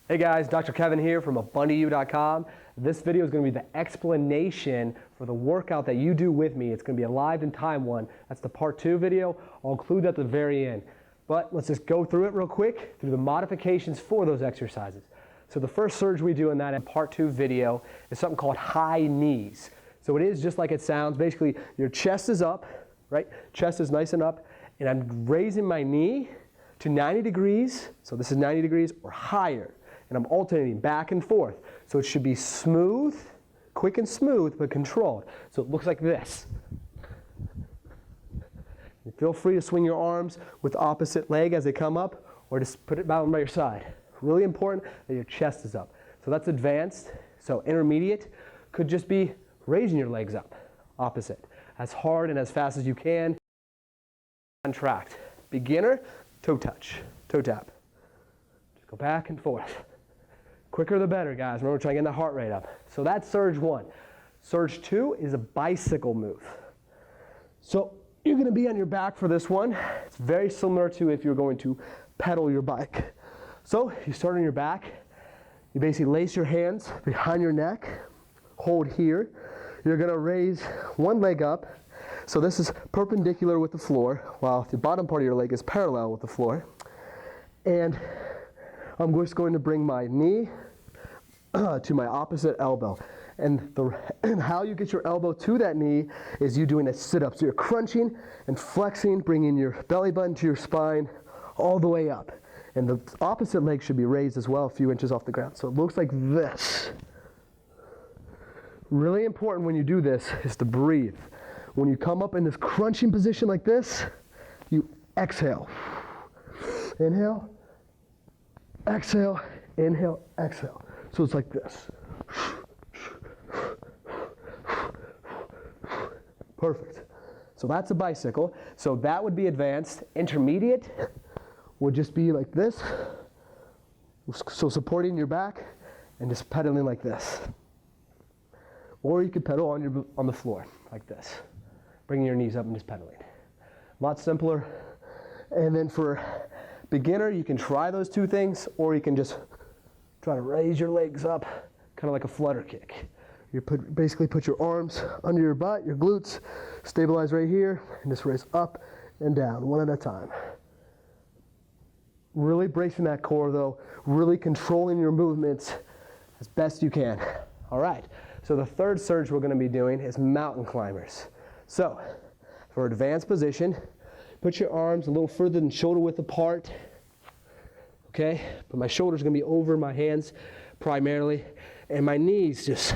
Hey guys, Dr. Kevin here from AbundiU.com. This video is going to be the explanation for the workout that you do with me. It's going to be a live and time one. That's the part 2 video. I'll include that at the very end. But let's just go through it real quick, through the modifications for those exercises. So the first surge we do in that part 2 video is something called high knees. So it is just like it sounds. Basically, your chest is up, right? Chest is nice and up, and I'm raising my knee to 90 degrees. So this is 90 degrees or higher. And I'm alternating back and forth. So it should be smooth, quick and smooth, but controlled. So it looks like this. You feel free to swing your arms with the opposite leg as they come up, or just put it down by your side. Really important that your chest is up. So that's advanced. So intermediate could just be raising your legs up, opposite. As hard and as fast as you can. Contract. Beginner, toe touch, toe tap. Just go back and forth. Quicker the better, guys. Remember, trying to get the heart rate up. So that's surge 1. Surge 2 is a bicycle move. So you're going to be on your back for this one. It's very similar to if you're going to pedal your bike. So you start on your back. You basically lace your hands behind your neck. Hold here. You're going to raise one leg up. So this is perpendicular with the floor, while the bottom part of your leg is parallel with the floor. And I'm just going to bring my knee to my opposite elbow. And how you get your elbow to that knee is you doing a sit-up. So you're crunching and flexing, bringing your belly button to your spine all the way up. And the opposite leg should be raised as well, a few inches off the ground. So it looks like this. Really important when you do this is to breathe. When you come up in this crunching position like this, you exhale. Inhale. Exhale, inhale, exhale. So it's like this. Perfect. So that's a bicycle. So that would be advanced. Intermediate would just be like this. So supporting your back and just pedaling like this. Or you could pedal on the floor like this. Bringing your knees up and just pedaling. A lot simpler. And then for beginner, you can try those two things, or you can just try to raise your legs up, kind of like a flutter kick. You basically put your arms under your butt, your glutes, stabilize right here, and just raise up and down, one at a time. Really bracing that core though, really controlling your movements as best you can. All right, so the third surge we're gonna be doing is mountain climbers. So, for advanced position, put your arms a little further than shoulder width apart, okay? But my shoulders are gonna be over my hands primarily, and my knees just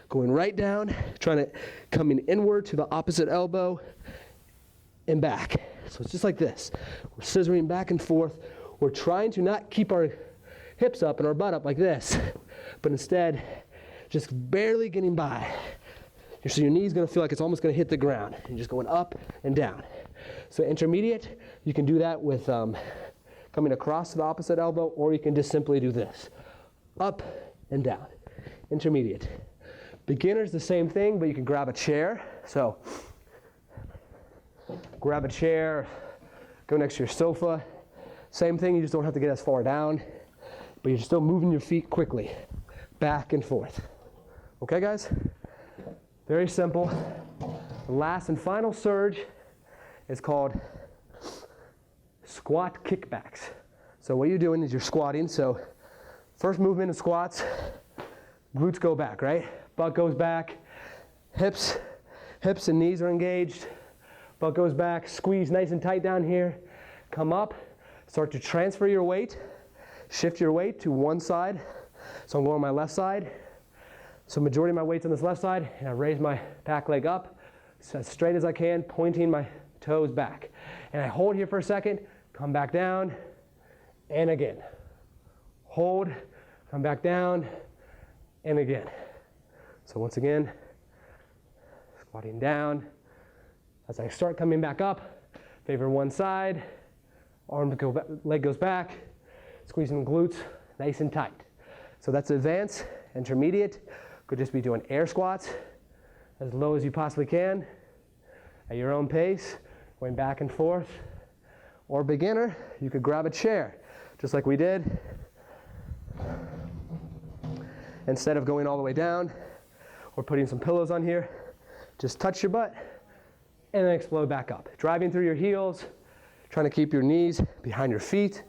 going right down, trying to coming inward to the opposite elbow and back. So it's just like this. We're scissoring back and forth. We're trying to not keep our hips up and our butt up like this, but instead just barely getting by. So your knee's gonna feel like it's almost gonna hit the ground. You're just going up and down. So intermediate, you can do that with coming across to the opposite elbow, or you can just simply do this. Up and down. Intermediate. Beginner's the same thing, but you can grab a chair. So grab a chair, go next to your sofa. Same thing, you just don't have to get as far down, but you're still moving your feet quickly, back and forth. Okay, guys? Very simple. The last and final surge is called squat kickbacks. So what you're doing is you're squatting. So first movement in squats, glutes go back, right? Butt goes back, hips and knees are engaged. Butt goes back, squeeze nice and tight down here. Come up, start to transfer your weight. Shift your weight to one side. So I'm going on my left side. So majority of my weight's on this left side, and I raise my back leg up as straight as I can, pointing my toes back. And I hold here for a second, come back down, and again. Hold, come back down, and again. So once again, squatting down. As I start coming back up, favor one side, leg goes back, squeezing the glutes nice and tight. So that's advanced. Intermediate, could just be doing air squats as low as you possibly can at your own pace, going back and forth. Or beginner, you could grab a chair, just like we did. instead of going all the way down or putting some pillows on here, just touch your butt and then explode back up. Driving through your heels, trying to keep your knees behind your feet,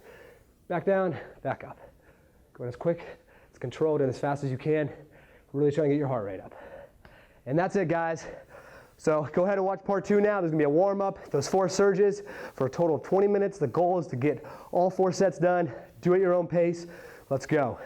back down, back up. Going as quick, as controlled, and as fast as you can. Really trying to get your heart rate up. And that's it, guys. So go ahead and watch part 2 now. There's gonna be a warm up, those 4 surges for a total of 20 minutes. The goal is to get all 4 sets done. Do it at your own pace. Let's go.